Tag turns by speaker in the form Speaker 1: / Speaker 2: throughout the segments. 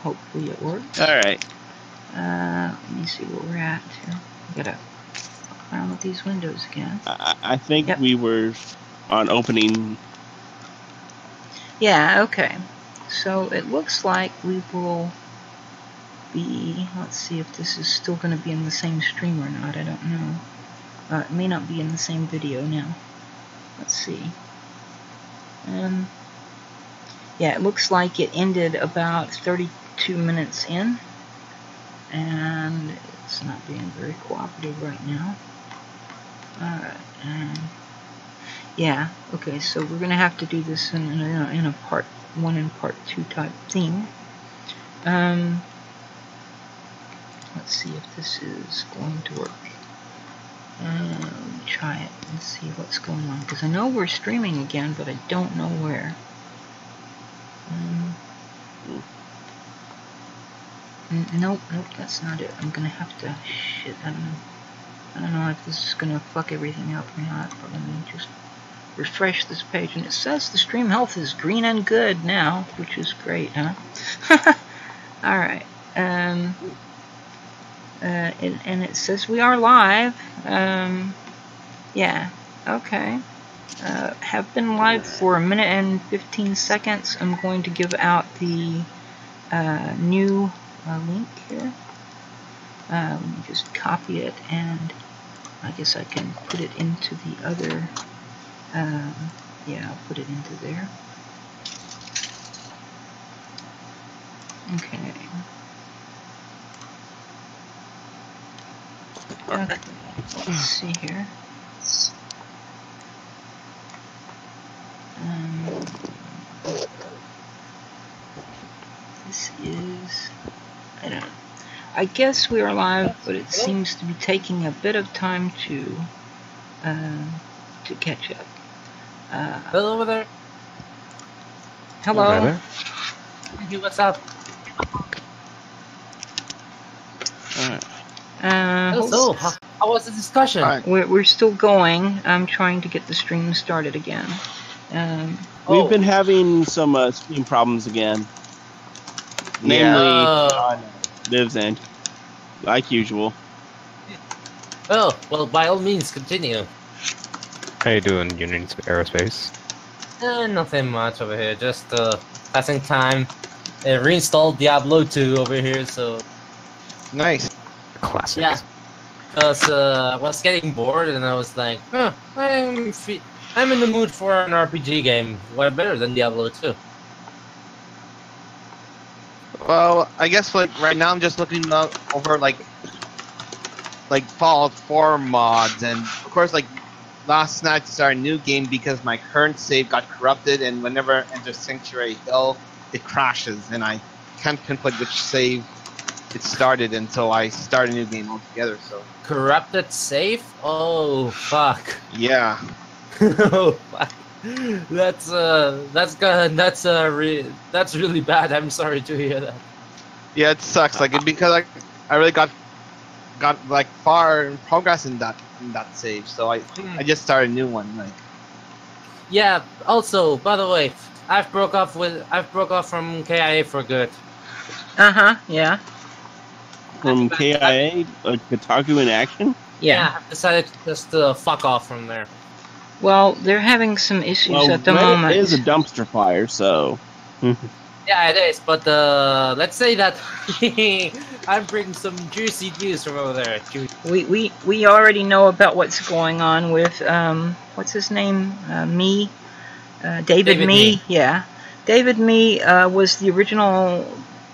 Speaker 1: Hopefully it works.
Speaker 2: Alright.
Speaker 1: Let me see where we're at here. I gotta fuck around with these windows again.
Speaker 2: I think we were on opening.
Speaker 1: Yeah, okay. So it looks like we will be, let's see if this is still going to be in the same stream or not, I don't know. It may not be in the same video now. Let's see. Yeah, it looks like it ended about 32 minutes in, and it's not being very cooperative right now. Alright, yeah, okay, so we're going to have to do this in a part 1 and part 2 type theme. Let's see if this is going to work. Let me try it and see what's going on, because I know we're streaming again, but I don't know where. Nope, that's not it. I'm gonna have to, shit, I don't know if this is gonna fuck everything up or not, but let me just refresh this page, and it says the stream health is green and good now, which is great, huh? Alright, and it says we are live. Yeah, okay. Have been live for 1 minute and 15 seconds. I'm going to give out the new link here. Let me just copy it, and I guess I can put it into the other. Yeah, I'll put it into there. Okay. Okay. Let's see here. This is, I don't know. I guess we are live, but it seems to be taking a bit of time to catch up.
Speaker 3: Hello over there.
Speaker 1: Hello.
Speaker 3: Hey, what's up? So, how was the discussion?
Speaker 2: Right.
Speaker 1: We're still going. I'm trying to get the stream started again.
Speaker 2: We've been having some stream problems again. Namely, on Liv's end, like usual.
Speaker 3: Oh, well, by all means, continue.
Speaker 4: How you doing, Union Aerospace?
Speaker 3: Nothing much over here, just passing time. Reinstalled Diablo 2 over here, so...
Speaker 2: Nice.
Speaker 4: Classic.
Speaker 3: Yeah. Because I was getting bored, and I was like, huh, I'm in the mood for an RPG game. What better than Diablo 2?
Speaker 5: Well, I guess like right now I'm just looking over like Fallout 4 mods, and of course like last night to start a new game because my current save got corrupted, and whenever I enter Sanctuary Hill, it crashes, and I can't pinpoint which save it started until I start a new game altogether. So
Speaker 3: Corrupted save? Oh fuck.
Speaker 5: yeah.
Speaker 3: Oh fuck. That's really bad. I'm sorry to hear that.
Speaker 5: Yeah, it sucks. Like because I really got like far in progress in that save, so I just started a new one. Like
Speaker 3: yeah. Also, by the way, I've broke off from KIA for good.
Speaker 1: Yeah.
Speaker 2: From KIA, Kotaku in Action?
Speaker 1: Yeah.
Speaker 3: I've decided to just fuck off from there.
Speaker 1: Well, they're having some issues at the
Speaker 2: Reddit
Speaker 1: moment.
Speaker 2: It is a dumpster fire, so...
Speaker 3: Yeah, it is, but let's say that I'm bringing some juicy news from over there.
Speaker 1: We already know about what's going on with what's his name? David Mee. Yeah, David Mee was the original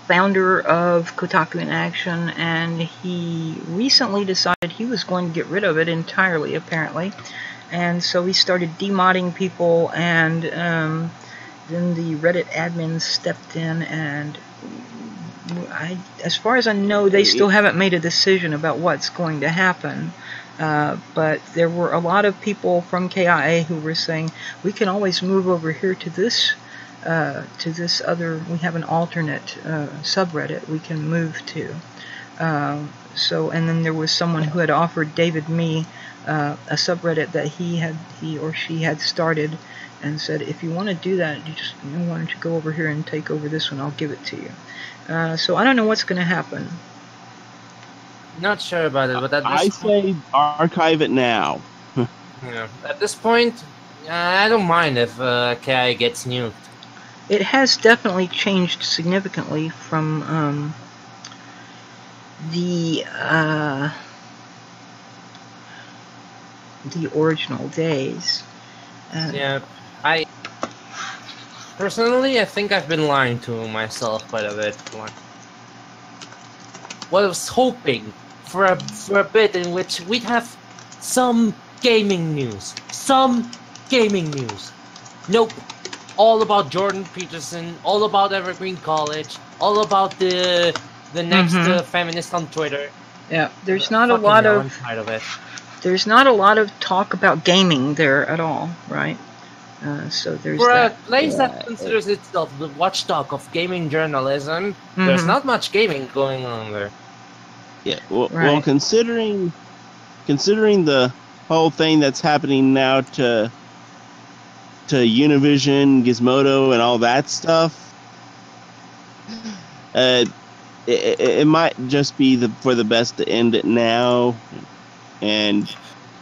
Speaker 1: founder of Kotaku in Action, and he recently decided he was going to get rid of it entirely, apparently. And so he started demodding people, and then the Reddit admins stepped in, and as far as I know, they still haven't made a decision about what's going to happen. But there were a lot of people from KIA who were saying, we can always move over here to this other, we have an alternate subreddit we can move to. And then there was someone who had offered David Mee a subreddit that he or she had started, and said, if you want to do that, why don't you go over here and take over this one, I'll give it to you. So I don't know what's going to happen.
Speaker 3: Not sure about it, but at
Speaker 2: I
Speaker 3: this
Speaker 2: say archive it now.
Speaker 3: at this point, I don't mind if KI gets nuked.
Speaker 1: It has definitely changed significantly from the original days.
Speaker 3: Yeah, personally, I think I've been lying to myself quite a bit. Well, I was hoping for a bit in which we'd have some gaming news. Nope. All about Jordan Peterson, all about Evergreen College, all about the next feminist on Twitter.
Speaker 1: Yeah, there's not a lot of there's not a lot of talk about gaming there at all, right? So there's
Speaker 3: for
Speaker 1: that.
Speaker 3: a place that considers itself the watchdog of gaming journalism, there's not much gaming going on there.
Speaker 2: Yeah, well, considering the whole thing that's happening now to Univision, Gizmodo, and all that stuff, it might just be for the best to end it now and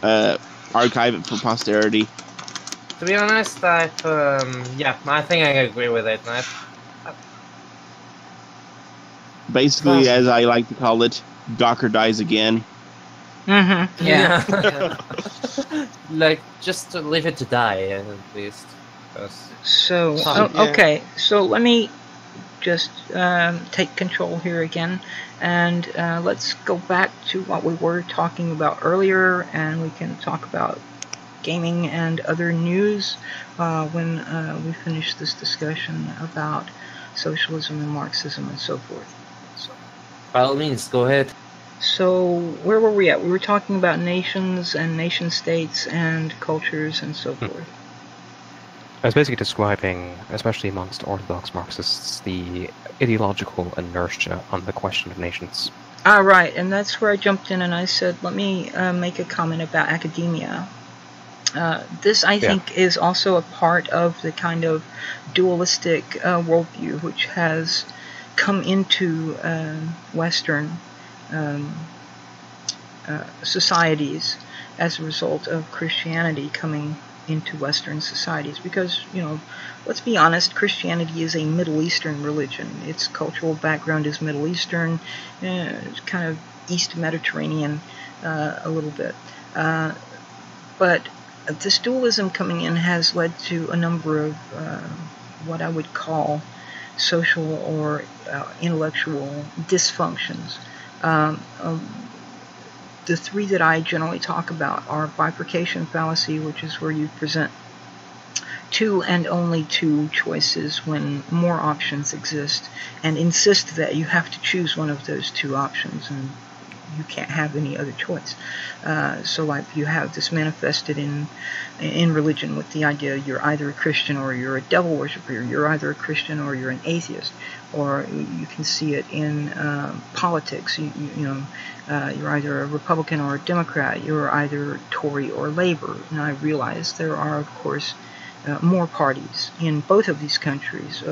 Speaker 2: archive it for posterity.
Speaker 3: To be honest, I think I agree with it.
Speaker 2: Basically, as I like to call it, Gawker dies again.
Speaker 1: Yeah.
Speaker 3: Like, just to leave it to die, at least.
Speaker 1: So, okay. So let me just take control here again, and let's go back to what we were talking about earlier, and we can talk about gaming and other news when we finish this discussion about socialism and Marxism and so forth. So,
Speaker 3: by all means, go ahead.
Speaker 1: So where were we at? We were talking about nations and nation states and cultures and so forth.
Speaker 4: I was basically describing, especially amongst orthodox Marxists, the ideological inertia on the question of nations.
Speaker 1: Ah, right, and that's where I jumped in and I said, let me make a comment about academia. This, I think, is also a part of the kind of dualistic worldview which has come into Western societies as a result of Christianity coming into Western societies. Because, let's be honest, Christianity is a Middle Eastern religion. Its cultural background is Middle Eastern, it's kind of East Mediterranean a little bit. But this dualism coming in has led to a number of what I would call social or intellectual dysfunctions. The three that I generally talk about are bifurcation fallacy, which is where you present two and only two choices when more options exist, and insist that you have to choose one of those two options, and you can't have any other choice. So like you have this manifested in religion with the idea you're either a Christian or you're a devil worshiper, you're either a Christian or you're an atheist, or you can see it in politics. You're either a Republican or a Democrat, you're either Tory or Labor. And I realize there are, of course, more parties in both of these countries,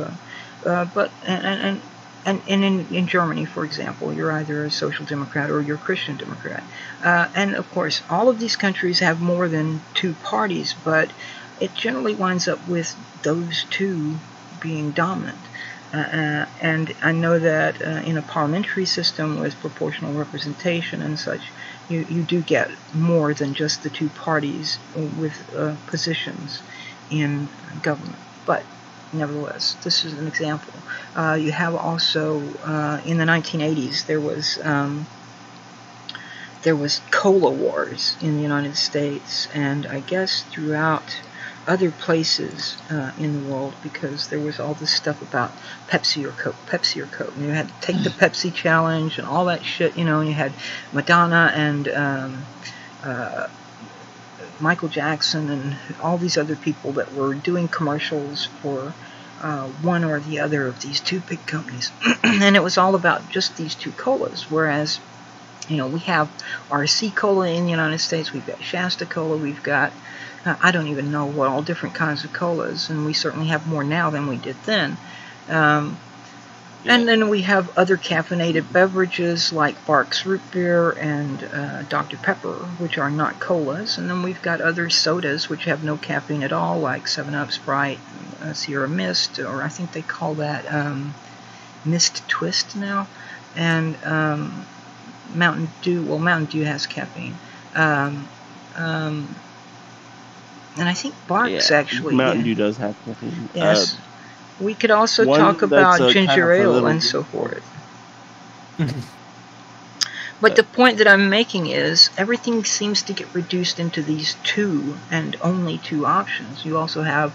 Speaker 1: but in Germany, for example, you're either a social democrat or you're a Christian Democrat. And of course, all of these countries have more than two parties, but it generally winds up with those two being dominant. And I know that in a parliamentary system with proportional representation and such, you do get more than just the two parties with positions in government. But nevertheless, this is an example. You have also in the 1980s there was cola wars in the United States, and I guess throughout other places in the world, because there was all this stuff about Pepsi or Coke. And you had to take the Pepsi challenge and all that shit, and you had Madonna and Michael Jackson and all these other people that were doing commercials for one or the other of these two big companies. And it was all about just these two colas, whereas we have RC Cola in the United States, we've got Shasta Cola, we've got I don't even know what all different kinds of colas, and we certainly have more now than we did then. And then we have other caffeinated beverages like Barq's Root Beer and Dr. Pepper, which are not colas. And then we've got other sodas which have no caffeine at all, like 7-Up, Sprite, Sierra Mist, or I think they call that Mist Twist now. And Mountain Dew, well, Mountain Dew has caffeine. And I think Barq's actually...
Speaker 2: Mountain Dew does have caffeine.
Speaker 1: Yes. We could also talk about ginger ale and so forth. But the point that I'm making is everything seems to get reduced into these two and only two options. You also have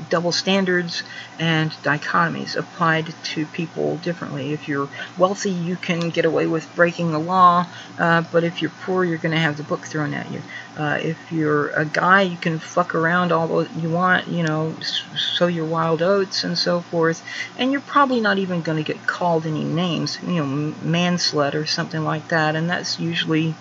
Speaker 1: double standards and dichotomies applied to people differently. If you're wealthy, you can get away with breaking the law, but if you're poor, you're going to have the book thrown at you. If you're a guy, you can fuck around all you want, you know, sow your wild oats and so forth, and you're probably not even going to get called any names, you know, manslut or something like that, and that's usually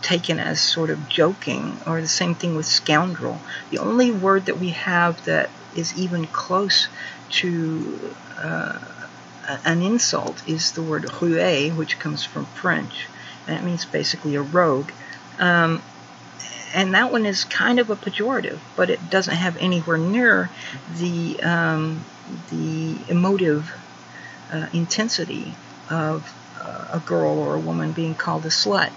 Speaker 1: taken as sort of joking, or the same thing with scoundrel. The only word that we have that is even close to an insult is the word roué, which comes from French, and it means basically a rogue. And that one is kind of a pejorative, but it doesn't have anywhere near the emotive intensity of a girl or a woman being called a slut.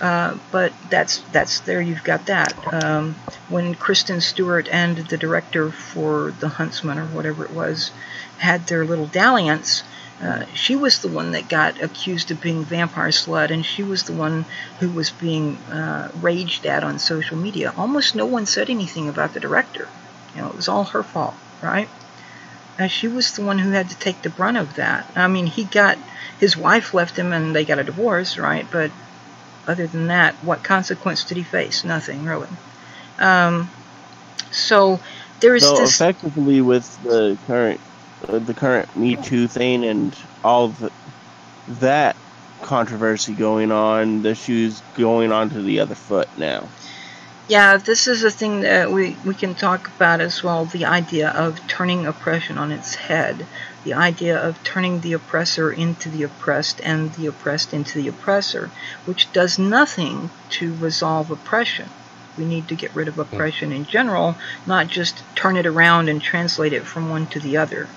Speaker 1: But that's there. You've got that. When Kristen Stewart and the director for The Huntsman or whatever it was had their little dalliance, she was the one that got accused of being vampire slut, and she was the one who was being raged at on social media. Almost no one said anything about the director. You know, it was all her fault, right? She was the one who had to take the brunt of that. I mean, his wife left him and they got a divorce, right? But other than that, what consequence did he face? Nothing, really. So there is this...
Speaker 2: effectively, with the current Me Too thing and all of that controversy going on, the shoe's going on to the other foot now.
Speaker 1: Yeah, this is a thing that we can talk about as well, the idea of turning oppression on its head, the idea of turning the oppressor into the oppressed and the oppressed into the oppressor, which does nothing to resolve oppression. We need to get rid of oppression in general, not just turn it around and translate it from one to the other,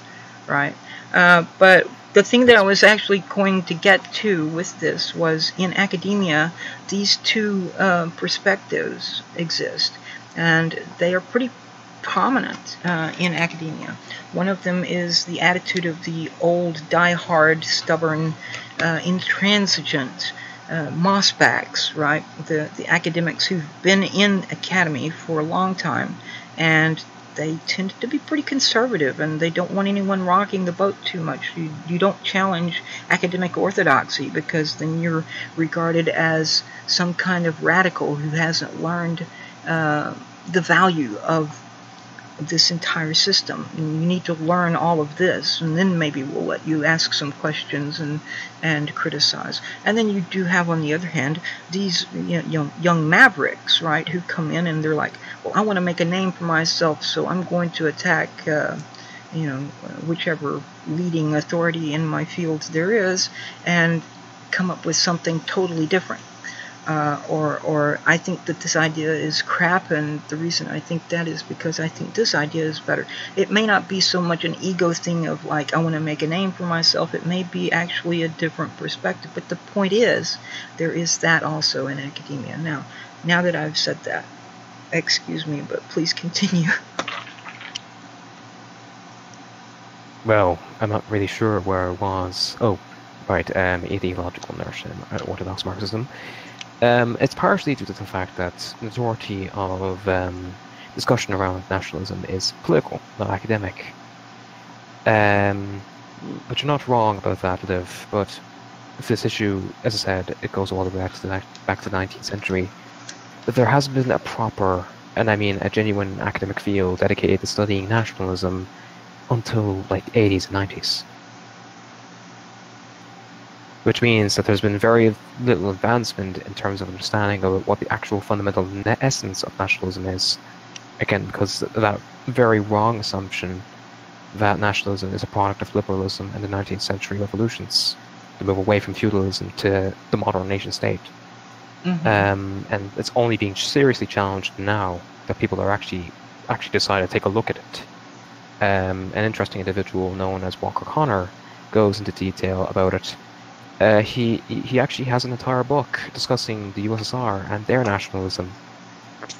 Speaker 1: right? But the thing that I was actually going to get to with this was, in academia, these two perspectives exist, and they are pretty prominent in academia. One of them is the attitude of the old, die-hard, stubborn, intransigent mossbacks, right? The academics who've been in academy for a long time, and they tend to be pretty conservative, and they don't want anyone rocking the boat too much. You don't challenge academic orthodoxy, because then you're regarded as some kind of radical who hasn't learned the value of this entire system. And you need to learn all of this, and then maybe we'll let you ask some questions and criticize. And then you do have, on the other hand, these young mavericks, right, who come in and they're like, well, I want to make a name for myself, so I'm going to attack whichever leading authority in my field there is, and come up with something totally different. Or I think that this idea is crap, and the reason I think that is because I think this idea is better. It may not be so much an ego thing of like, I want to make a name for myself. It may be actually a different perspective. But the point is, there is that also in academia. Now that I've said that, excuse me, but please continue.
Speaker 4: Well, I'm not really sure where it was. Oh, right, ideological inertia in orthodox Marxism. It's partially due to the fact that the majority of discussion around nationalism is political, not academic. But you're not wrong about that, Liv. But this issue, as I said, it goes all the way back to the 19th century. That there hasn't been a proper, and I mean a genuine academic field dedicated to studying nationalism until like the 80s and 90s. Which means that there's been very little advancement in terms of understanding of what the actual fundamental essence of nationalism is. Again, because of that very wrong assumption that nationalism is a product of liberalism and the 19th century revolutions, the move away from feudalism to the modern nation-state. And it's only being seriously challenged now that people are actually decided to take a look at it. An interesting individual known as Walker Connor goes into detail about it. He actually has an entire book discussing the USSR and their nationalism.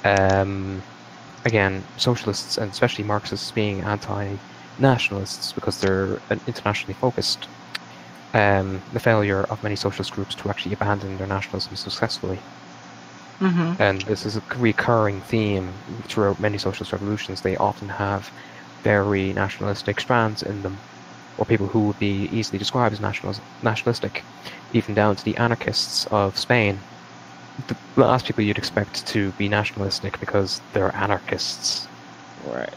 Speaker 4: Again, socialists and especially Marxists being anti-nationalists because they're internationally focused. The failure of many socialist groups to actually abandon their nationalism successfully. And this is a recurring theme throughout many socialist revolutions. They often have very nationalistic strands in them, or people who would be easily described as nationalistic, even down to the anarchists of Spain. The last people you'd expect to be nationalistic because they're anarchists.
Speaker 2: Right.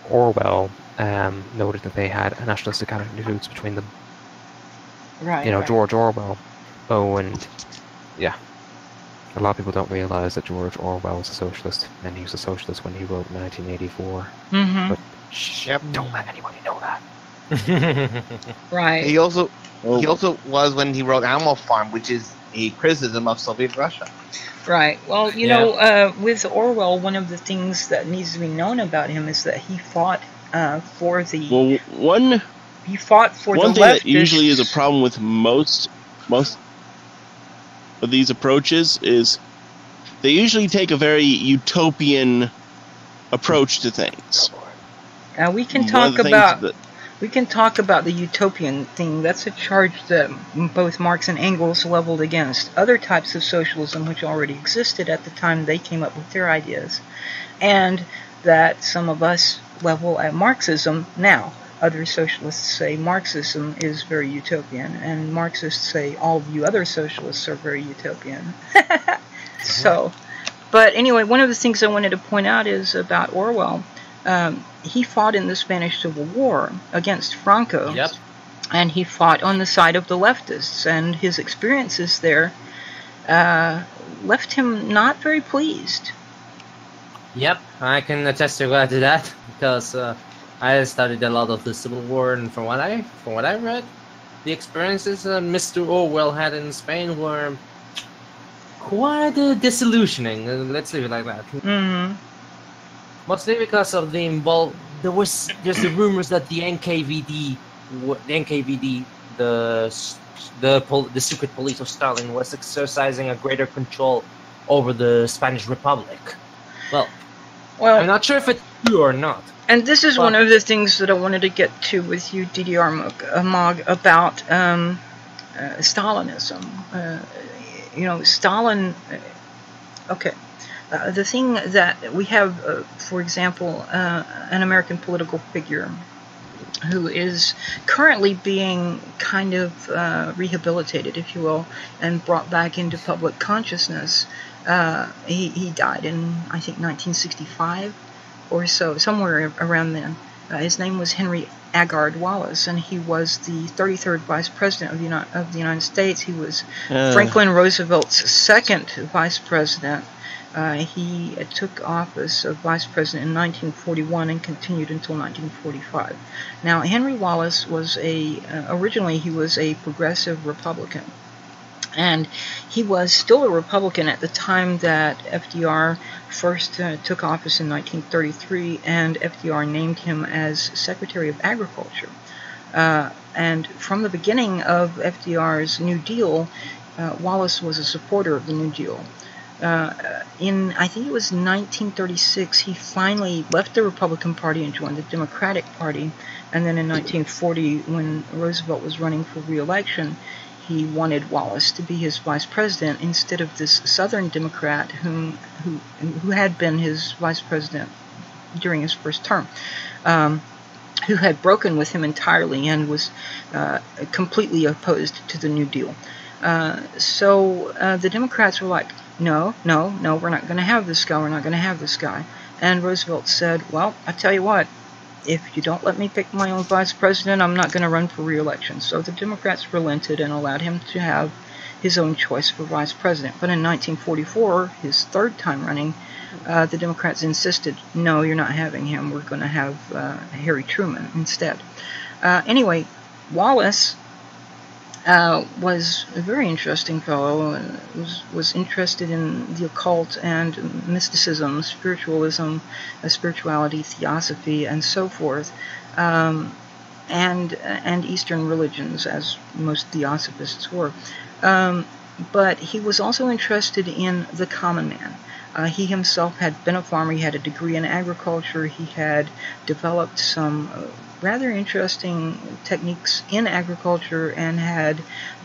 Speaker 4: Orwell noted that they had nationalistic attitudes between them.
Speaker 1: Right.
Speaker 4: You know,
Speaker 1: right.
Speaker 4: George Orwell. Oh, and yeah. A lot of people don't realize that George Orwell was a socialist, and he was a socialist when he wrote 1984. But don't let anybody know that.
Speaker 1: Right.
Speaker 5: He also was when he wrote Animal Farm, which is a criticism of Soviet Russia.
Speaker 1: Right. Well, you know, with Orwell, one of the things that needs to be known about him is that he fought for the.
Speaker 2: Well, one
Speaker 1: He fought for
Speaker 2: one
Speaker 1: the
Speaker 2: thing that
Speaker 1: leftists.
Speaker 2: usually is a problem with most of these approaches is they usually take a very utopian approach to things.
Speaker 1: We can
Speaker 2: One of
Speaker 1: talk
Speaker 2: the things
Speaker 1: about
Speaker 2: that-
Speaker 1: we can talk about the utopian thing. That's a charge that both Marx and Engels leveled against other types of socialism which already existed at the time they came up with their ideas, and that some of us level at Marxism now. Other socialists say Marxism is very utopian, and Marxists say all of you other socialists are very utopian. So, but anyway, one of the things I wanted to point out is about Orwell. He fought in the Spanish Civil War against Franco, and he fought on the side of the leftists, and his experiences there left him not very pleased.
Speaker 3: Yep, I can attest to that because I studied a lot of the Civil War, and from what I read, the experiences Mr. Orwell had in Spain were quite disillusioning. Let's leave it like that. Mostly because of there's the rumors that the NKVD, the secret police of Stalin, was exercising a greater control over the Spanish Republic. Well, I'm not sure if it's true or not.
Speaker 1: And this is one of the things that I wanted to get to with you, DDR Mog, about Stalinism. You know, Stalin. Okay. The thing that we have, for example, an American political figure who is currently being kind of rehabilitated, if you will, and brought back into public consciousness. He died in, I think, 1965 or so, somewhere around then. His name was Henry Agard Wallace, and he was the 33rd Vice President of the United States. He was Franklin Roosevelt's second Vice President. He took office of Vice President in 1941 and continued until 1945. Now, Henry Wallace was originally he was a progressive Republican. And he was still a Republican at the time that FDR first took office in 1933, and FDR named him as Secretary of Agriculture. And from the beginning of FDR's New Deal, Wallace was a supporter of the New Deal. In, I think it was 1936, he finally left the Republican Party and joined the Democratic Party. And then in 1940, when Roosevelt was running for re-election, he wanted Wallace to be his vice president instead of this Southern Democrat who had been his vice president during his first term, who had broken with him entirely and was completely opposed to the New Deal. So the Democrats were like, no, we're not going to have this guy, we're not going to have this guy. And Roosevelt said, well, I tell you what, if you don't let me pick my own vice president, I'm not going to run for re-election. So the Democrats relented and allowed him to have his own choice for vice president. But in 1944, his third time running, The Democrats insisted, no, you're not having him. We're going to have Harry Truman instead. Anyway, Wallace was a very interesting fellow, and was interested in the occult and mysticism, spiritualism, spirituality, theosophy, and so forth, and Eastern religions, as most theosophists were. But he was also interested in the common man. He himself had been a farmer. He had a degree in agriculture. He had developed some rather interesting techniques in agriculture and had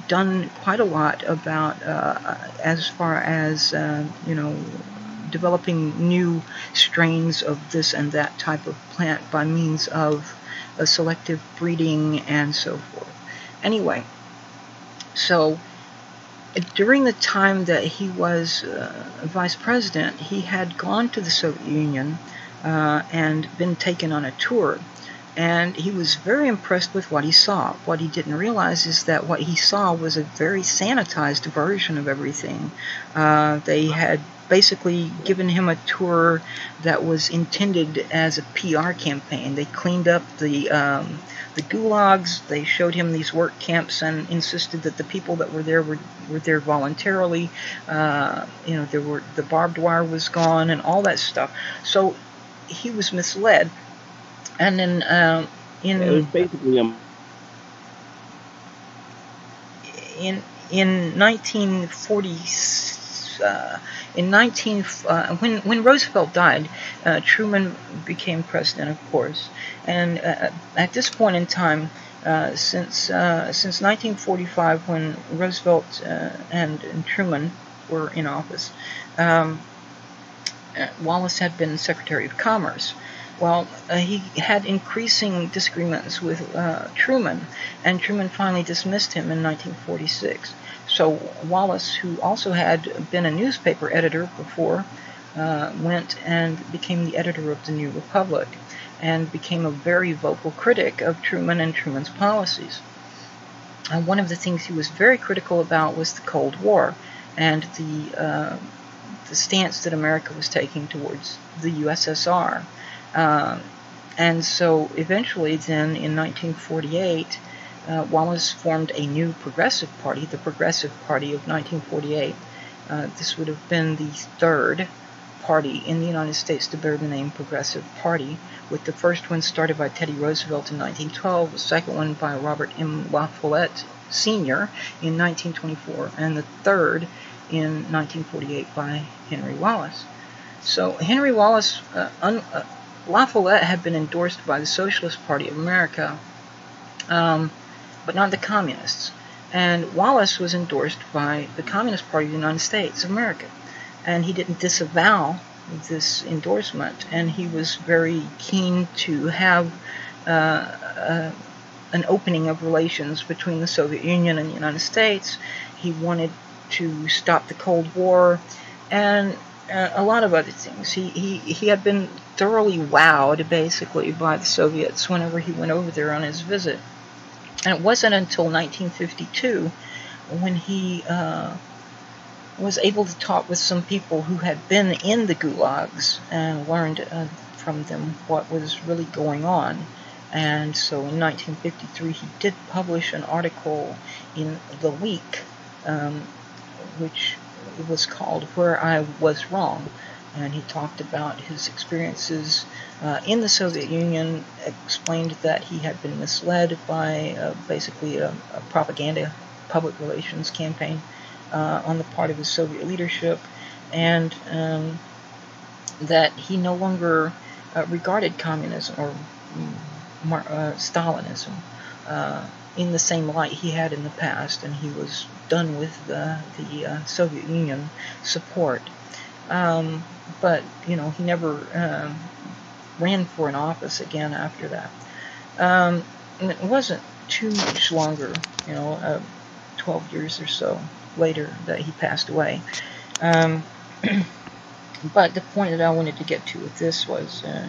Speaker 1: done quite a lot about as far as developing new strains of this and that type of plant by means of selective breeding and so forth. Anyway, so during the time that he was vice president, he had gone to the Soviet Union and been taken on a tour. And he was very impressed with what he saw. What he didn't realize is that what he saw was a very sanitized version of everything. They had basically given him a tour that was intended as a PR campaign. They cleaned up the gulags. They showed him these work camps and insisted that the people that were there were there voluntarily. The barbed wire was gone and all that stuff. So he was misled. And then
Speaker 2: it was basically
Speaker 1: in 1940, when Roosevelt died, Truman became president, of course. And at this point in time, since 1945, when Roosevelt and Truman were in office, Wallace had been Secretary of Commerce. Well, he had increasing disagreements with Truman, and Truman finally dismissed him in 1946. So Wallace, who also had been a newspaper editor before, went and became the editor of the New Republic, and became a very vocal critic of Truman and Truman's policies. And one of the things he was very critical about was the Cold War, and the stance that America was taking towards the USSR. And so eventually then in 1948, Wallace formed a new progressive party, the Progressive Party of 1948. This would have been the third party in the United States to bear the name Progressive Party, with the first one started by Teddy Roosevelt in 1912, the second one by Robert M. La Follette Sr. in 1924, and the third in 1948 by Henry Wallace. So Henry Wallace, La Follette had been endorsed by the Socialist Party of America, but not the Communists. And Wallace was endorsed by the Communist Party of the United States of America. And he didn't disavow this endorsement, and he was very keen to have an opening of relations between the Soviet Union and the United States. He wanted to stop the Cold War, and a lot of other things. He had been thoroughly wowed, basically, by the Soviets whenever he went over there on his visit. And it wasn't until 1952 when he was able to talk with some people who had been in the gulags and learned from them what was really going on. And so in 1953 he did publish an article in The Week, which was called Where I Was Wrong. And he talked about his experiences in the Soviet Union, explained that he had been misled by basically a propaganda public relations campaign on the part of the Soviet leadership, and that he no longer regarded communism or Stalinism in the same light he had in the past, and he was done with the Soviet Union support. But, he never ran for an office again after that. And it wasn't too much longer, 12 years or so later that he passed away. But the point that I wanted to get to with this was the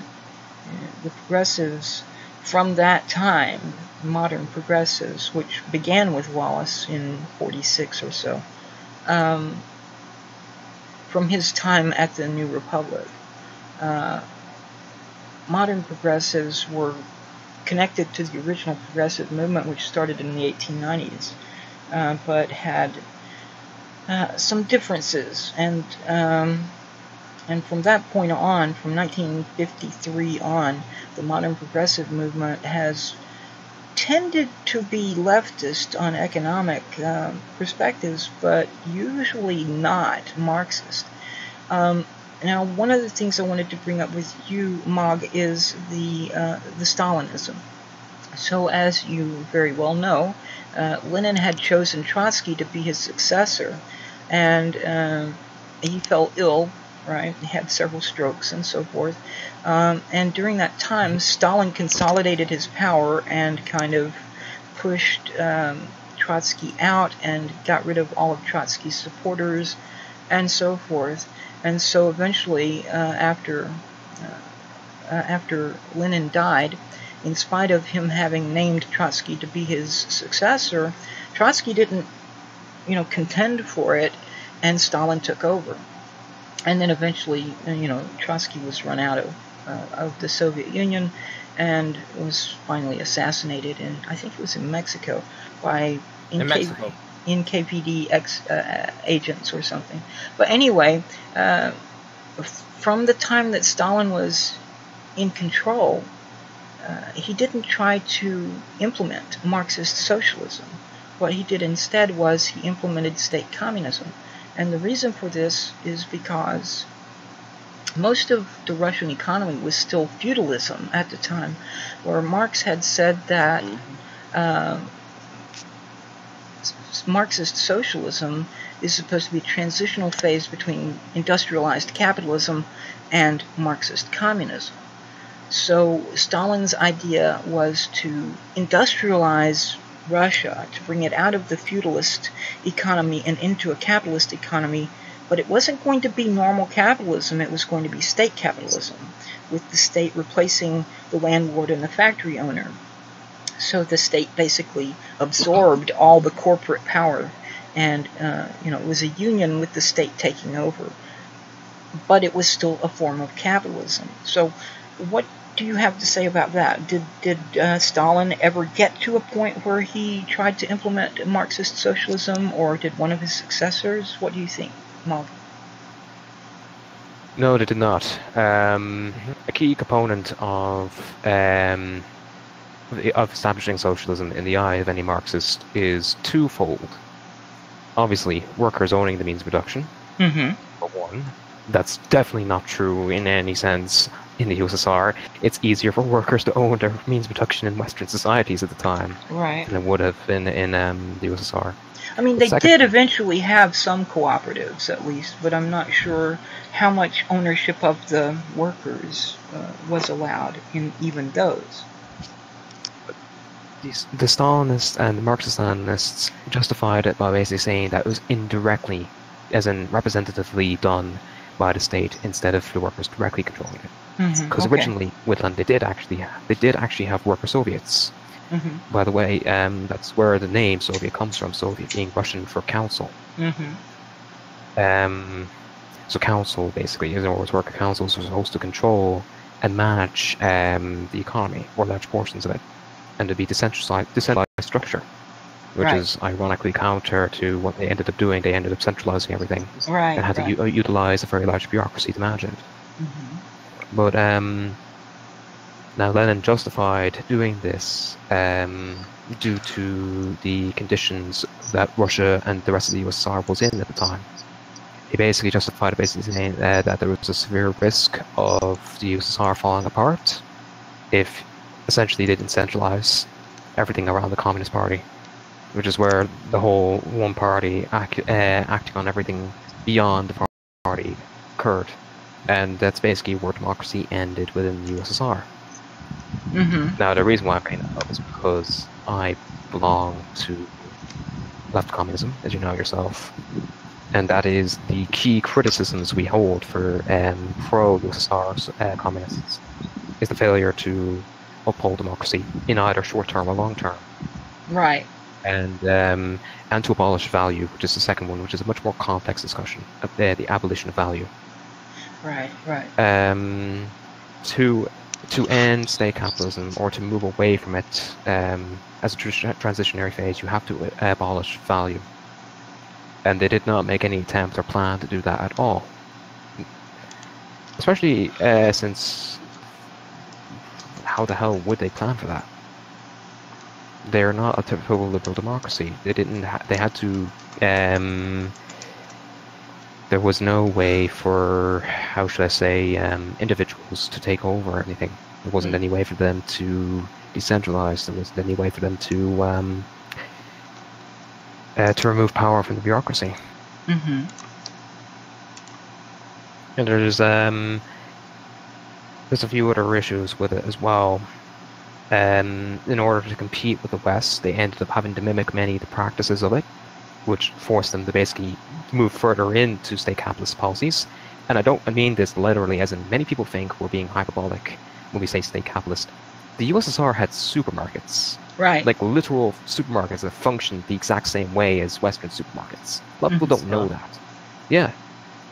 Speaker 1: progressives from that time, modern progressives, which began with Wallace in 46 or so, from his time at the New Republic. Modern progressives were connected to the original progressive movement, which started in the 1890s, but had some differences, and from that point on, from 1953 on, the modern progressive movement has tended to be leftist on economic perspectives, but usually not Marxist. Now, one of the things I wanted to bring up with you, Mog, is the Stalinism. So, as you very well know, Lenin had chosen Trotsky to be his successor, and he fell ill, right? He had several strokes and so forth. And during that time, Stalin consolidated his power and kind of pushed Trotsky out and got rid of all of Trotsky's supporters and so forth. And so eventually, after Lenin died, in spite of him having named Trotsky to be his successor, Trotsky didn't, contend for it, and Stalin took over. And then eventually, Trotsky was run out of the Soviet Union and was finally assassinated in, I think it was in Mexico, by NKVD agents or something. But anyway, from the time that Stalin was in control, he didn't try to implement Marxist socialism. What he did instead was he implemented state communism. And the reason for this is because most of the Russian economy was still feudalism at the time, where Marx had said that Marxist socialism is supposed to be a transitional phase between industrialized capitalism and Marxist communism. So Stalin's idea was to industrialize Russia, to bring it out of the feudalist economy and into a capitalist economy, but it wasn't going to be normal capitalism, it was going to be state capitalism, with the state replacing the landlord and the factory owner. So the state basically absorbed all the corporate power, and it was a union with the state taking over. But it was still a form of capitalism. So what do you have to say about that? Did Stalin ever get to a point where he tried to implement Marxist socialism, or did one of his successors? What do you think, Mog?
Speaker 4: No, they did not. A key component of establishing socialism in the eye of any Marxist is twofold. Obviously, workers owning the means of production, for one. That's definitely not true in any sense in the USSR. It's easier for workers to own their means of production in Western societies at the time than it would have been in the USSR.
Speaker 1: I mean, they did eventually have some cooperatives, at least, but I'm not sure how much ownership of the workers was allowed in even those.
Speaker 4: The Stalinists and the Marxist-Leninists justified it by basically saying that it was indirectly, as in representatively done by the state instead of the workers directly controlling it. Because originally, Whitland, they did actually have worker Soviets. By the way, that's where the name Soviet comes from. Soviet being Russian for council. So council basically, in other words, worker councils were supposed to control and manage the economy, or large portions of it, and to be decentralized structure, which is ironically counter to what they ended up doing. They ended up centralizing everything and had to utilize a very large bureaucracy to manage it. But now Lenin justified doing this due to the conditions that Russia and the rest of the USSR was in at the time. He basically justified it basically saying that there was a severe risk of the USSR falling apart if essentially they didn't centralize everything around the Communist Party, which is where the whole one party acting on everything beyond the party occurred. And that's basically where democracy ended within the USSR. Now, the reason why I'm bringing that up is because I belong to left communism, as you know yourself. And that is the key criticisms we hold for pro-USSR communists, is the failure to uphold democracy in either short term or long term. and to abolish value, which is the second one, which is a much more complex discussion of the abolition of value.
Speaker 1: Right, right.
Speaker 4: To end state capitalism or to move away from it as a transitionary phase, you have to abolish value. And they did not make any attempt or plan to do that at all. Especially since, how the hell would they plan for that? They're not a typical liberal democracy. They didn't. They had to. There was no way for, how should I say, individuals to take over anything. There wasn't any way for them to decentralize. There wasn't any way for them to remove power from the bureaucracy.
Speaker 1: Mm-hmm.
Speaker 4: And there's a few other issues with it as well. In order to compete with the West, they ended up having to mimic many of the practices of it, which forced them to basically move further into state capitalist policies. And I don't mean this literally, as in many people think we're being hyperbolic when we say state capitalist. The USSR had supermarkets.
Speaker 1: Right.
Speaker 4: Like literal supermarkets that functioned the exact same way as Western supermarkets. A lot of people don't know that. Yeah.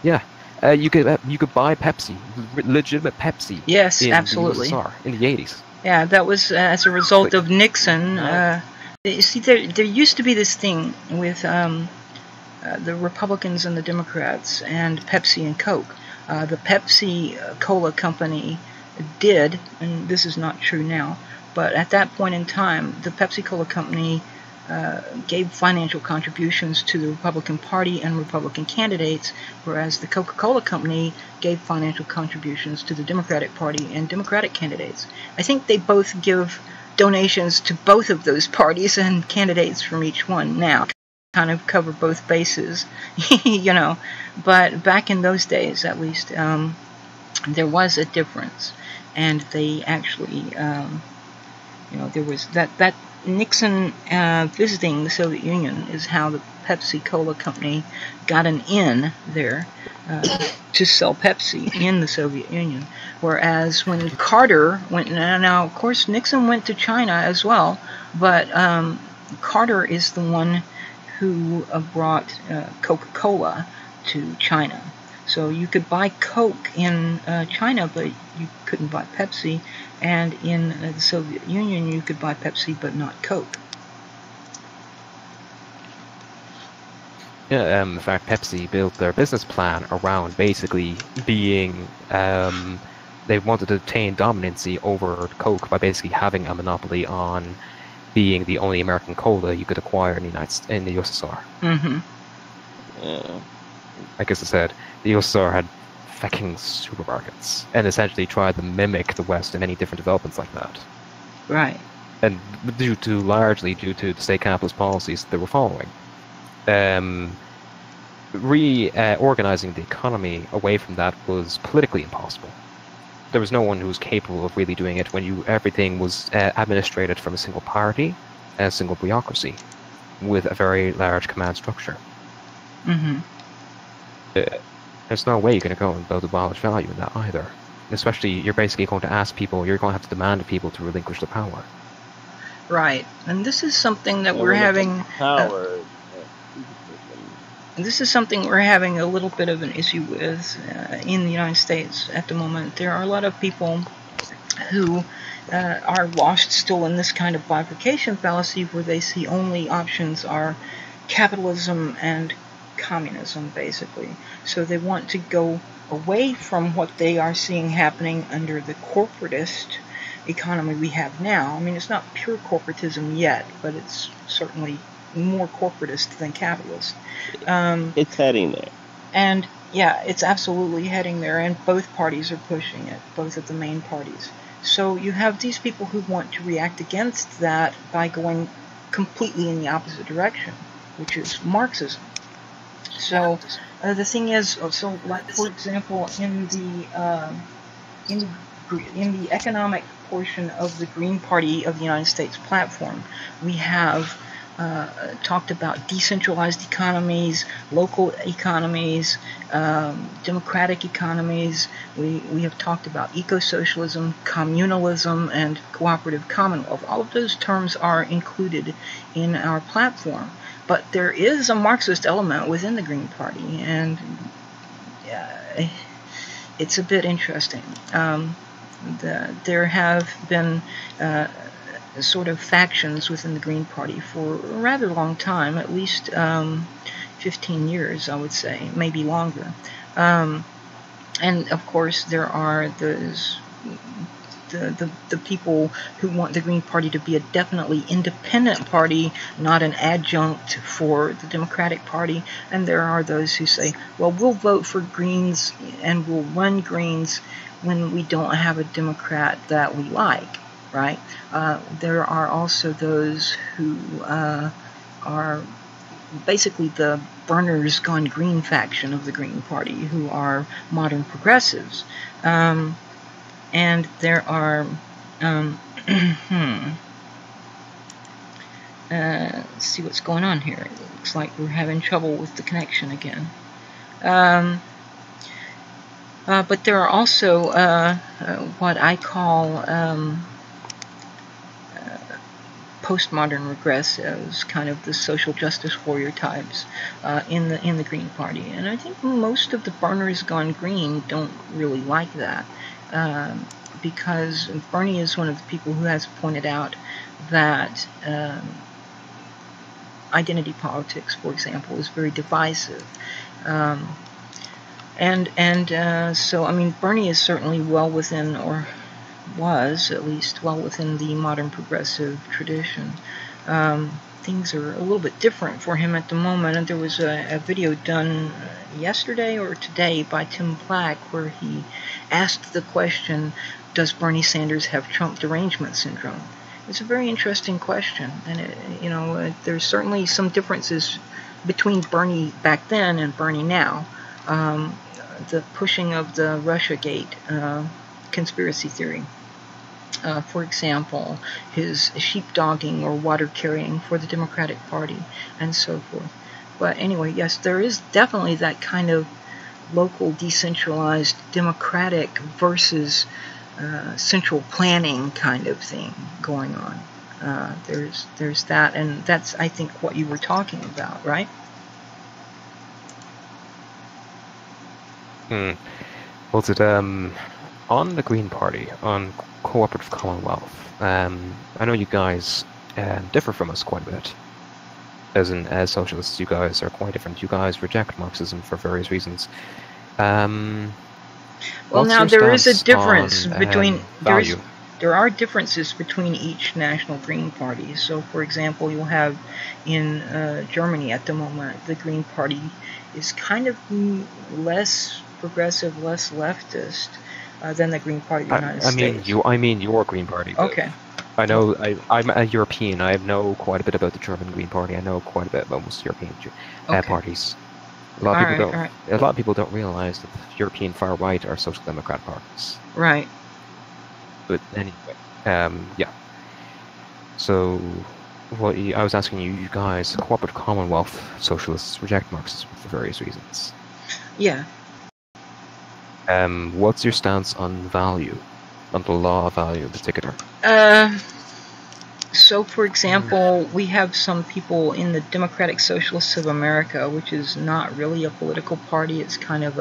Speaker 4: Yeah. You could buy Pepsi, legitimate Pepsi.
Speaker 1: Yes,
Speaker 4: in
Speaker 1: absolutely.
Speaker 4: The USSR in the 80s.
Speaker 1: Yeah, that was as a result of Nixon. You see, there used to be this thing with the Republicans and the Democrats and Pepsi and Coke. The Pepsi Cola company did, and this is not true now, but at that point in time, the Pepsi Cola company gave financial contributions to the Republican Party and Republican candidates, whereas the Coca-Cola company gave financial contributions to the Democratic Party and Democratic candidates. I think they both give donations to both of those parties and candidates from each one now. Kind of cover both bases, you know. But back in those days, at least, there was a difference, and they actually, you know, there was that Nixon visiting the Soviet Union is how the Pepsi Cola company got an in there to sell Pepsi in the Soviet Union. Whereas when Carter went, now of course Nixon went to China as well, but Carter is the one who brought Coca-Cola to China. So you could buy Coke in China, but you couldn't buy Pepsi. And in the Soviet Union, you could buy Pepsi, but not Coke.
Speaker 4: Yeah, in fact, Pepsi built their business plan around basically being, they wanted to obtain dominancy over Coke by basically having a monopoly on being the only American cola you could acquire in the USSR.
Speaker 1: Mm-hmm.
Speaker 2: Yeah.
Speaker 4: Like I said, the USSR had fucking supermarkets and essentially tried to mimic the West in many different developments like that.
Speaker 1: Right.
Speaker 4: And largely due to the state capitalist policies they were following. Reorganizing the economy away from that was politically impossible. There was no one who was capable of really doing it when everything was administrated from a single party and a single bureaucracy with a very large command structure.
Speaker 1: Mm-hmm.
Speaker 4: There's no way you're going to go and build abolish value in that either. Especially, you're basically going to ask people, you're going to have to demand of people to relinquish the power.
Speaker 1: Right. And this is something that we're having...
Speaker 2: Power.
Speaker 1: This is something we're having a little bit of an issue with in the United States at the moment. There are a lot of people who are lost still in this kind of bifurcation fallacy where they see only options are capitalism and communism, basically. So they want to go away from what they are seeing happening under the corporatist economy we have now. I mean, it's not pure corporatism yet, but it's certainly more corporatist than capitalist.
Speaker 2: It's heading there.
Speaker 1: And yeah, it's absolutely heading there, and both parties are pushing it, both of the main parties. So you have these people who want to react against that by going completely in the opposite direction, which is Marxism. So the thing is, so like for example, in the economic portion of the Green Party of the United States platform, we have talked about decentralized economies, local economies, democratic economies. We have talked about eco-socialism, communalism, and cooperative commonwealth. All of those terms are included in our platform. But there is a Marxist element within the Green Party, and it's a bit interesting. There have been sort of factions within the Green Party for a rather long time, at least 15 years, I would say, maybe longer. And of course, there are the people who want the Green Party to be a definitely independent party, not an adjunct for the Democratic Party. And there are those who say, well, we'll vote for Greens and we'll run Greens when we don't have a Democrat that we like, right? There are also those who are basically the burners gone green faction of the Green Party, who are modern progressives. And there are, let's see what's going on here. It looks like we're having trouble with the connection again. But there are also what I call postmodern regressives, kind of the social justice warrior types in the Green Party. And I think most of the burners gone green don't really like that. Because Bernie is one of the people who has pointed out that identity politics, for example, is very divisive. So, I mean, Bernie is certainly well within, or was at least well within, the modern progressive tradition. Things are a little bit different for him at the moment, and there was a video done yesterday or today by Tim Black where he asked the question, does Bernie Sanders have Trump derangement syndrome? It's a very interesting question, and there's certainly some differences between Bernie back then and Bernie now. The pushing of the Russiagate conspiracy theory. For example, his sheepdogging or water carrying for the Democratic Party, and so forth. But anyway, yes, there is definitely that kind of local, decentralized, democratic versus central planning kind of thing going on. There's that, and that's, I think, what you were talking about, right?
Speaker 4: Was it on the Green Party, on cooperative commonwealth? I know you guys differ from us quite a bit. As socialists, you guys are quite different. You guys reject Marxism for various reasons.
Speaker 1: Well, now there is a difference between value. There are differences between each national Green Party. So, for example, you'll have in Germany at the moment, the Green Party is kind of less progressive, less leftist than the Green Party of the United States.
Speaker 4: I mean your Green Party.
Speaker 1: Okay.
Speaker 4: I know. I'm a European. I know quite a bit about the German Green Party. I know quite a bit about most European parties. A lot of people don't realize that the European far right are social democrat parties.
Speaker 1: Right.
Speaker 4: But anyway, yeah. So, I was asking you guys, cooperative commonwealth socialists reject Marxism for various reasons.
Speaker 1: Yeah.
Speaker 4: What's your stance on value, on the law of value in particular?
Speaker 1: So, for example, we have some people in the Democratic Socialists of America, which is not really a political party. It's kind of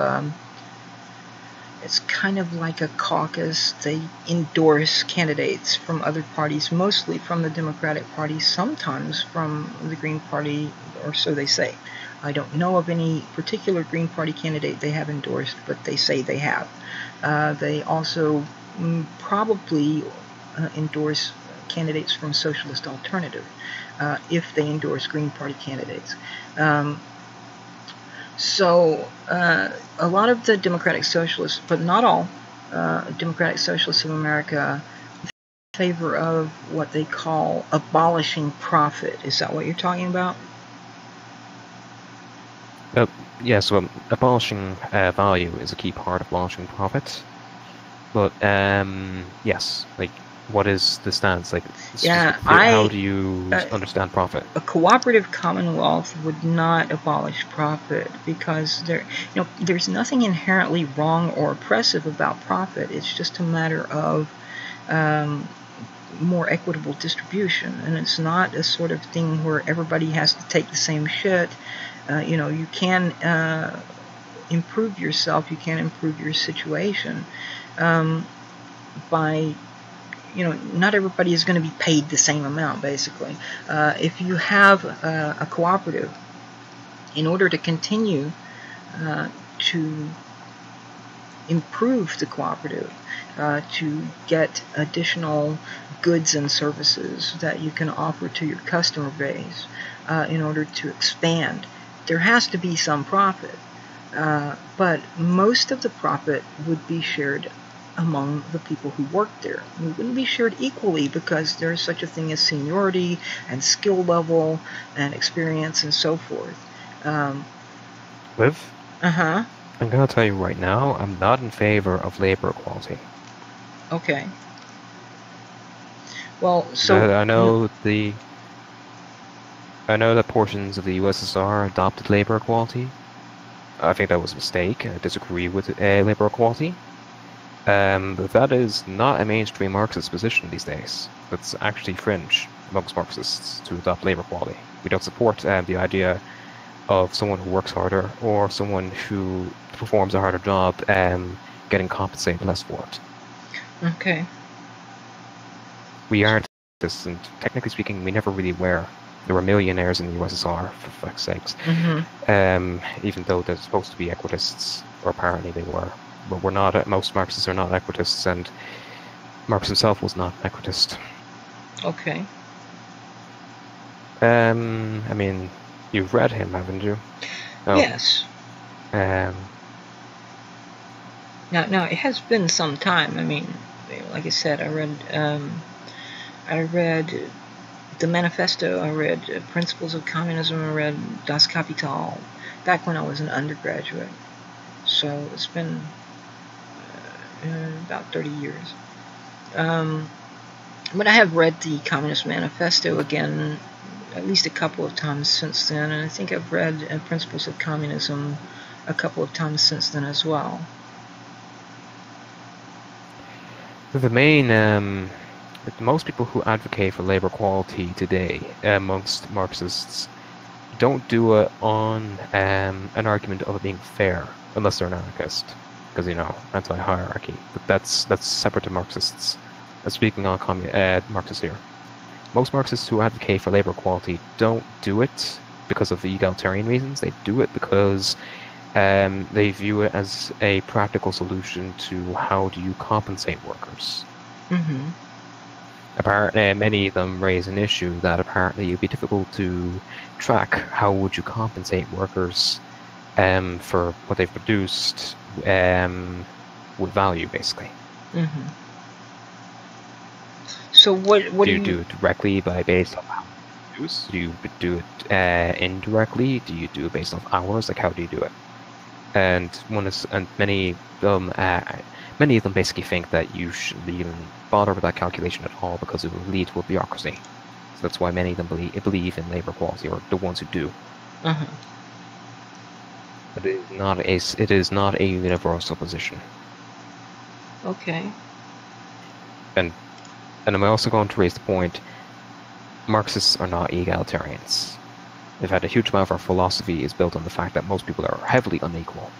Speaker 1: like a caucus. They endorse candidates from other parties, mostly from the Democratic Party, sometimes from the Green Party, or so they say. I don't know of any particular Green Party candidate they have endorsed, but they say they have. They also probably endorse candidates from Socialist Alternative, if they endorse Green Party candidates. So a lot of the Democratic Socialists, but not all, Democratic Socialists of America favor of what they call abolishing profit. Is that what you're talking about?
Speaker 4: Yeah, so abolishing value is a key part of abolishing profit. But, yes, like, what is the stance? Like,
Speaker 1: Yeah,
Speaker 4: how do you understand profit?
Speaker 1: A cooperative commonwealth would not abolish profit because there's nothing inherently wrong or oppressive about profit. It's just a matter of more equitable distribution, and it's not a sort of thing where everybody has to take the same shit. You can improve yourself, you can improve your situation by, not everybody is going to be paid the same amount, basically. If you have a cooperative, in order to continue to improve the cooperative, to get additional goods and services that you can offer to your customer base, in order to expand, there has to be some profit. But most of the profit would be shared among the people who work there. It wouldn't be shared equally because there's such a thing as seniority and skill level and experience and so forth.
Speaker 4: Liv?
Speaker 1: Uh-huh.
Speaker 4: I'm going to tell you right now, I'm not in favor of labor equality.
Speaker 1: Okay. Well, so...
Speaker 4: I know that portions of the USSR adopted labor equality. I think that was a mistake. I disagree with labor equality. But that is not a mainstream Marxist position these days. That's actually fringe amongst Marxists to adopt labor equality. We don't support the idea of someone who works harder or someone who performs a harder job getting compensated less for it.
Speaker 1: Okay.
Speaker 4: We aren't this, and technically speaking, we never really were. There were millionaires in the USSR, for fuck's sakes.
Speaker 1: Mm-hmm.
Speaker 4: Even though they're supposed to be equitists, or apparently they were. But we're not. Most Marxists are not equitists, and Marx himself was not an equitist.
Speaker 1: Okay.
Speaker 4: I mean, you've read him, haven't you? Oh.
Speaker 1: Yes. Now it has been some time. I mean, like I said, I read the Manifesto. I read Principles of Communism. I read Das Kapital back when I was an undergraduate. So it's been about 30 years. But I have read the Communist Manifesto again at least a couple of times since then, and I think I've read Principles of Communism a couple of times since then as well.
Speaker 4: The main, most people who advocate for labor equality today amongst Marxists don't do it on an argument of it being fair, unless they're an anarchist, because, anti-hierarchy. But that's separate to Marxists. Speaking on Marxists here. Most Marxists who advocate for labor equality don't do it because of the egalitarian reasons. They do it because they view it as a practical solution to how do you compensate workers.
Speaker 1: Mm-hmm.
Speaker 4: Apparently, many of them raise an issue that apparently it would be difficult to track how would you compensate workers for what they've produced with value, basically.
Speaker 1: Mm-hmm. So what
Speaker 4: do you do it directly based on how you produce? Do you do it indirectly? Do you do it based off hours? Like, how do you do it? And many of them basically think that you shouldn't even bother with that calculation at all because it will lead to a bureaucracy. So that's why many of them believe in labor equality, or the ones who do.
Speaker 1: Uh-huh.
Speaker 4: But it is not a universal position.
Speaker 1: Okay.
Speaker 4: And I'm also going to raise the point, Marxists are not egalitarians. In fact, a huge amount of our philosophy is built on the fact that most people are heavily unequal.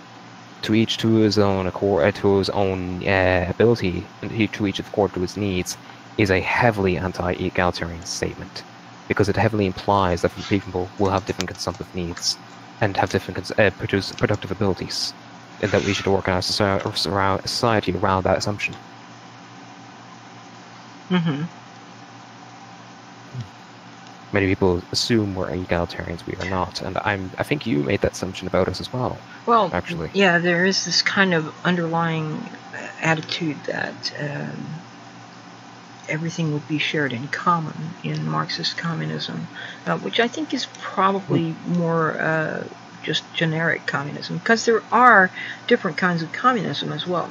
Speaker 4: To each to his own ability, and to each according to his needs, is a heavily anti-egalitarian statement, because it heavily implies that people will have different consumptive needs and have different produce productive abilities, and that we should organize society around that assumption.
Speaker 1: Mm-hmm.
Speaker 4: Many people assume we're egalitarians. We are not, and I think you made that assumption about us as well.
Speaker 1: Well,
Speaker 4: actually,
Speaker 1: yeah, there is this kind of underlying attitude that everything would be shared in common in Marxist communism, which I think is probably more just generic communism, because there are different kinds of communism as well.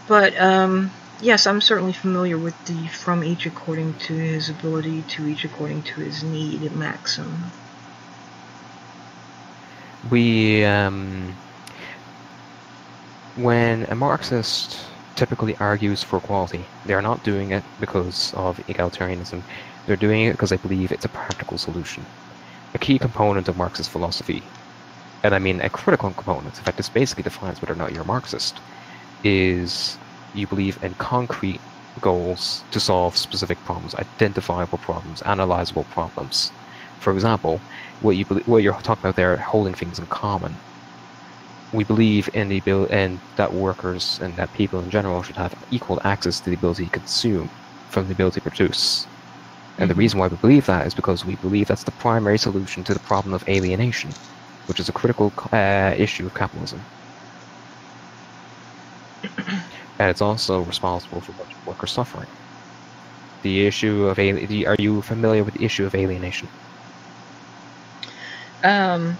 Speaker 1: But Yes, I'm certainly familiar with the from each according to his ability to each according to his need maxim.
Speaker 4: When a Marxist typically argues for equality, they are not doing it because of egalitarianism. They're doing it because they believe it's a practical solution. A key component of Marxist philosophy, and I mean a critical component, in fact this basically defines whether or not you're a Marxist, is you believe in concrete goals to solve specific problems, identifiable problems, analyzable problems. For example, what you're talking about there, holding things in common. We believe in that workers and that people in general should have equal access to the ability to consume from the ability to produce. And the reason why we believe that is because we believe that's the primary solution to the problem of alienation, which is a critical issue of capitalism. And it's also responsible for worker suffering. The issue of are you familiar with the issue of alienation?
Speaker 1: I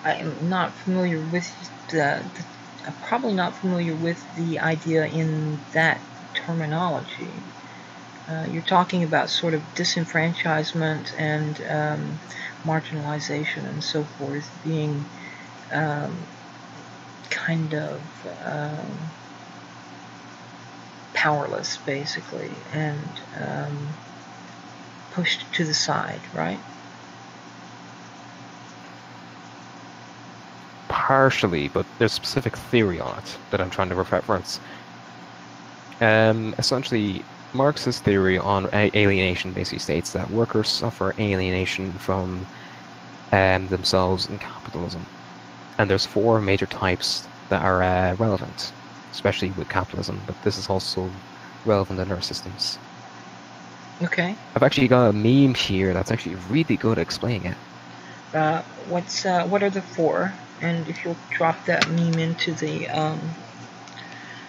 Speaker 1: am not familiar with I'm probably not familiar with the idea in that terminology. You're talking about sort of disenfranchisement and marginalization and so forth being kind of powerless, basically, and pushed to the side, right?
Speaker 4: Partially, but there's a specific theory on it that I'm trying to reference. Essentially, Marxist theory on alienation basically states that workers suffer alienation from themselves in capitalism. And there's 4 major types that are relevant, especially with capitalism, but this is also relevant in our systems.
Speaker 1: Okay.
Speaker 4: I've actually got a meme here that's actually really good at explaining it.
Speaker 1: What are the 4? And if you'll drop that meme into the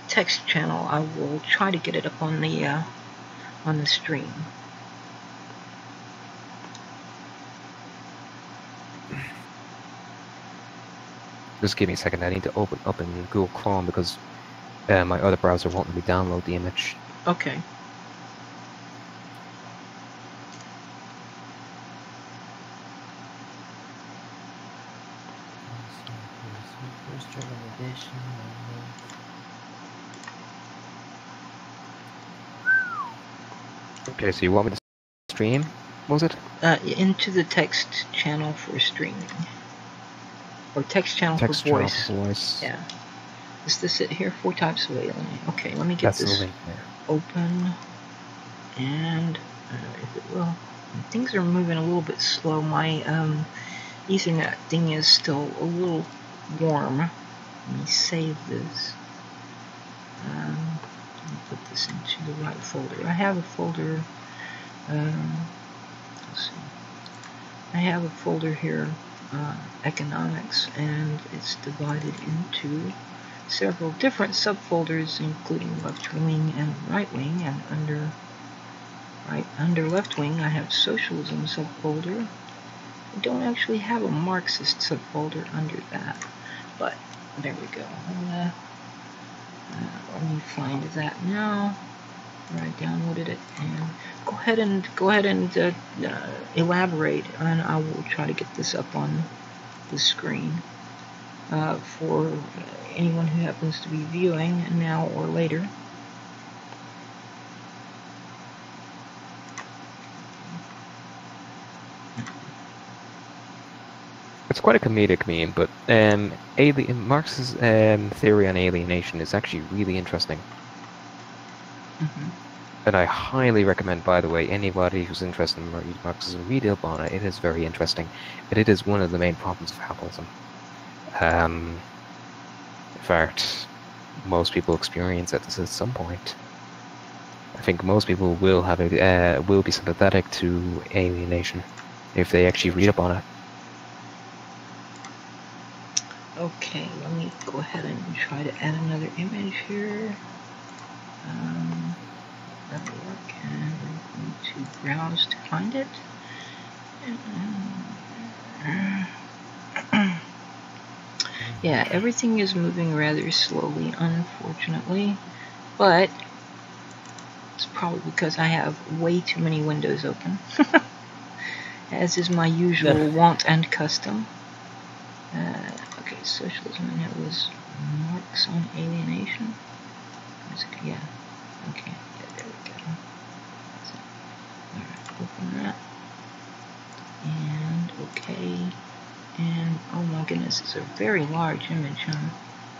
Speaker 1: text channel, I will try to get it up on the stream.
Speaker 4: Just give me a second. I need to open up in Google Chrome because my other browser won't let me download the image.
Speaker 1: Okay.
Speaker 4: Okay, so you want me to stream? Was it?
Speaker 1: Into the text channel for streaming. Or text channel for voice.
Speaker 4: For voice.
Speaker 1: Yeah. Is this it here? 4 types of alienation. Okay, let me get this open. And if it will. Things are moving a little bit slow. My Ethernet thing is still a little warm. Let me save this. Let me put this into the right folder. I have a folder. Let's see. I have a folder here, economics, and it's divided into several different subfolders, including left wing and right wing. And under left wing, I have socialism subfolder. I don't actually have a Marxist subfolder under that, but there we go. Let me find that now. Where I downloaded it, and go ahead and elaborate, and I will try to get this up on the screen for anyone who happens to be viewing now or later.
Speaker 4: It's quite a comedic meme, but Marx's theory on alienation is actually really interesting. And I highly recommend, by the way, anybody who's interested in Marxism read up on it. It is very interesting, and it is one of the main problems of capitalism. In fact, most people experience it at some point. I think most people will have will be sympathetic to alienation if they actually read up on it.
Speaker 1: Okay, let me go ahead and try to add another image here. That'll work, and I'm going to browse to find it. Yeah, everything is moving rather slowly, unfortunately, but It's probably because I have way too many windows open, as is my usual want and custom. Okay, socialism, and it was Marx on alienation. Yeah, okay, yeah, there we go. That's it. Alright, open that. And, okay. And, oh my goodness, it's a very large image, huh?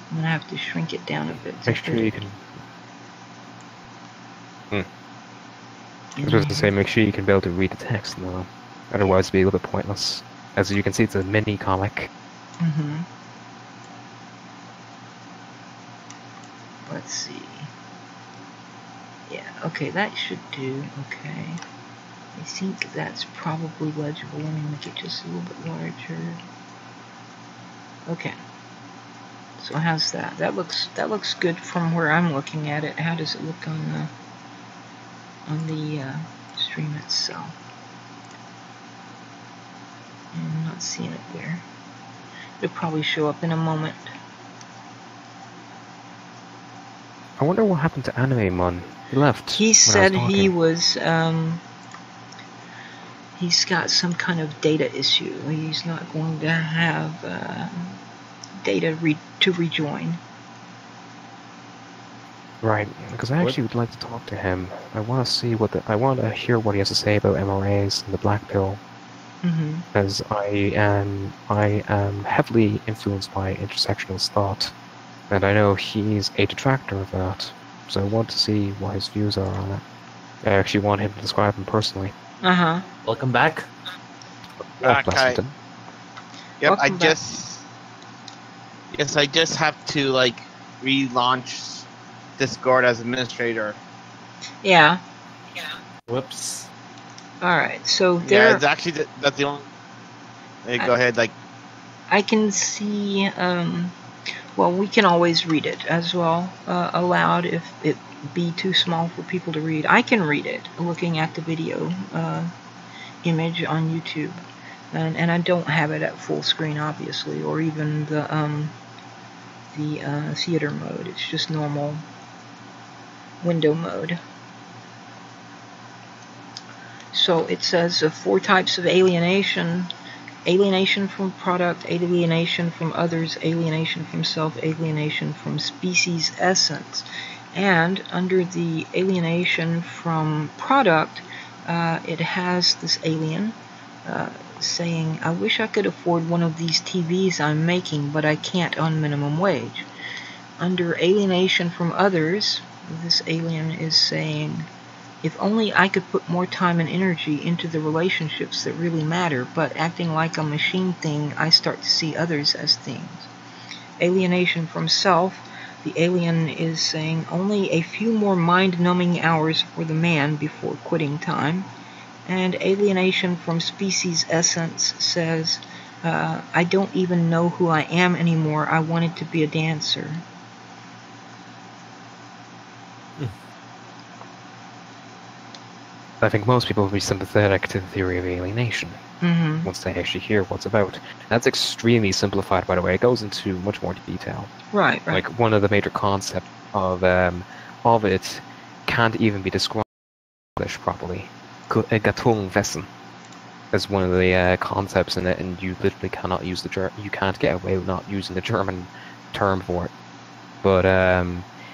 Speaker 1: I'm gonna have to shrink it down a bit.
Speaker 4: Make sure you can... I was going to say, make sure you can be able to read the text now. Otherwise it'd be a little bit pointless. As you can see, it's a mini comic.
Speaker 1: Mm-hmm. Let's see. Yeah, okay, that should do. Okay. I think that's probably legible. Let me make it just a little bit larger. Okay. So how's that? That looks good from where I'm looking at it. How does it look on the stream itself? I'm not seeing it there. It'll probably show up in a moment.
Speaker 4: I wonder what happened to Anime Mon. He left.
Speaker 1: He said he was, he's got some kind of data issue. He's not going to have data to rejoin.
Speaker 4: Right, because I actually would like to talk to him. I want to see I want to hear what he has to say about MRAs and the Black Pill. As I am heavily influenced by intersectionalist thought, and I know he's a detractor of that, so I want to see what his views are on it. I actually want him to describe them personally.
Speaker 3: Welcome back.
Speaker 5: Yep,
Speaker 1: Welcome
Speaker 5: I
Speaker 1: back.
Speaker 5: just have to like relaunch Discord as administrator.
Speaker 1: Yeah.
Speaker 3: Whoops.
Speaker 1: Alright, so
Speaker 5: Yeah,
Speaker 1: there...
Speaker 5: it's actually that's the only... Hey, go ahead, like...
Speaker 1: I can see, well, we can always read it as well, aloud if it be too small for people to read. I can read it, looking at the video image on YouTube. And I don't have it at full screen, obviously, or even the theater mode. It's just normal window mode. So it says 4 types of alienation: alienation from product, alienation from others, alienation from self, alienation from species essence. And under the alienation from product, it has this alien saying, I wish I could afford one of these TVs I'm making, but I can't on minimum wage. Under alienation from others, this alien is saying, if only I could put more time and energy into the relationships that really matter, but acting like a machine thing, I start to see others as things. Alienation from self, the alien is saying only a few more mind-numbing hours for the man before quitting time. And alienation from species essence says, I don't even know who I am anymore, I wanted to be a dancer.
Speaker 4: I think most people will be sympathetic to the theory of alienation once they actually hear what it's about. That's extremely simplified, by the way. It goes into much more detail.
Speaker 1: Right.
Speaker 4: Like, one of the major concepts of it can't even be described properly. Gatungwesen is one of the concepts in it, and you literally cannot use you can't get away with not using the German term for it. But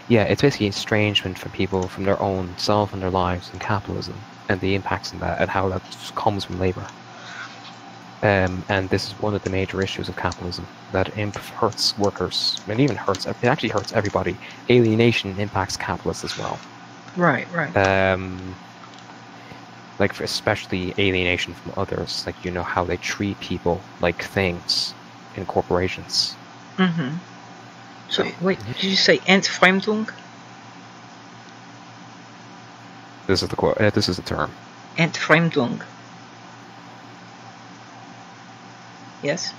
Speaker 4: yeah, it's basically estrangement from people from their own self and their lives and capitalism, and the impacts on that, and how that comes from labor. And this is one of the major issues of capitalism, that hurts workers, and even it actually hurts everybody. Alienation impacts capitalists as well.
Speaker 1: Right.
Speaker 4: Like, for especially alienation from others, like, you know, how they treat people like things in corporations.
Speaker 1: So, wait, did you say Entfremdung?
Speaker 4: This is the quote. This is the term.
Speaker 1: Entfremdung. Yes?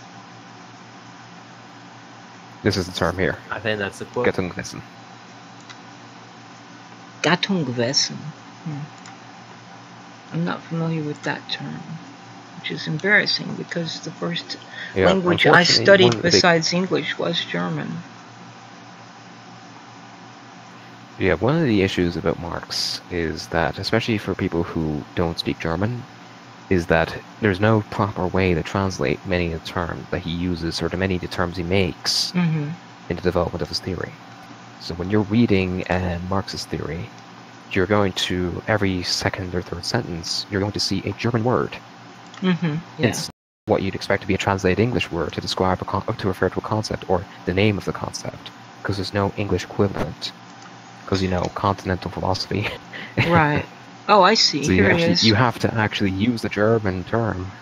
Speaker 4: This is the term here.
Speaker 3: I think that's the quote.
Speaker 4: Gatungwesen.
Speaker 1: Gatungwesen. I'm not familiar with that term, which is embarrassing because the first language I studied besides English was German.
Speaker 4: Yeah, one of the issues about Marx is that, especially for people who don't speak German, is that there's no proper way to translate many of the terms that he uses or the many of the terms he makes in the development of his theory. So when you're reading Marxist theory, you're going to, every second or third sentence, you're going to see a German word.
Speaker 1: Yeah.
Speaker 4: It's what you'd expect to be a translated English word to describe to refer to a concept or the name of the concept, because there's no English equivalent. Because, you know, continental philosophy.
Speaker 1: Right. Oh, I see.
Speaker 4: So
Speaker 1: Here it is.
Speaker 4: you have to actually use the German term.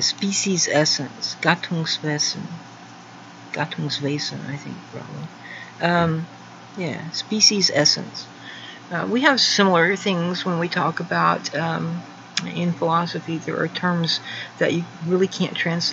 Speaker 1: Species essence, Gattungswesen. Gattungswesen, I think, probably. Yeah, species essence. We have similar things when we talk about, in philosophy, there are terms that you really can't translate